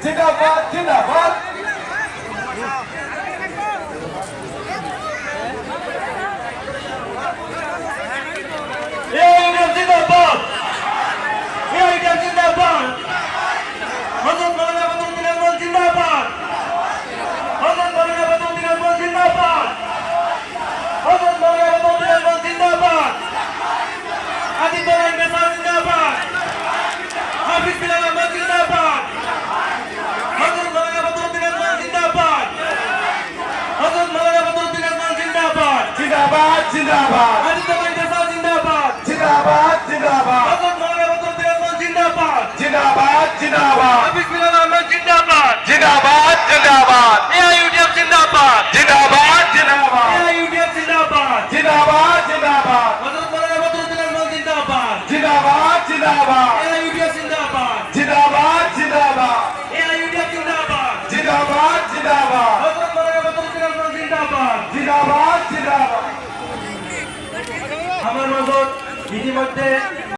জিন্দাবাদ জিন্দাবাদ ইউনিয়ন জিন্দাবাদ ইউনিয়ন জিন্দাবাদ হযরত মাওলানা বদরুদ্দীন আজমল জিন্দাবাদ হযরত মাওলানা বদরুদ্দীন আজমল জিন্দাবাদ হযরত মাওলানা বদরুদ্দীন আজমল জিন্দাবাদ আদিব বলেন বেসার জিন্দাবাদ হাফিজ বিলাল আহমদ জিন্দাবাদ হযরত মাওলানা বদরুদ্দীন আজমল জিন্দাবাদ হযরত মাওলানা বদরুদ্দীন আজমল জিন্দাবাদ জিন্দাবাদ জিন্দাবাদ আদিব বলেন বেসার জিন্দাবাদ জিন্দাবাদ জিন্দাবাদ হযরত মাওলানা বদরুদ্দীন আজমল জিন্দাবাদ জিন্দাবাদ জিন্দাবাদ হাফিজ বিলাল আহমদ জিন্দাবাদ জিন্দাবাদ জিন্দাবাদ এআইইউডিএফ জিন্দাবাদ জিন্দাবাদ জিন্দাবাদ এআইইউডিএফ জিন্দাবাদ জিন্দাবাদ জিন্দাবাদ হযরত মাওলানা বদরুদ্দীন আজমল জিন্দাবাদ জিন্দাবাদ জিন্দাবাদ এআইইউডিএফ জিন্দাবাদ জিন্দাবাদ জিন্দাবাদ এআইইউডিএফ জিন্দাবাদ জিন্দাবাদ জিন্দাবাদ হযরত মাওলানা বদরুদ্দীন আজমল জিন্দাবাদ জিন্দাবাদ জিন্দাবাদ আমার নজর ইতিমধ্যে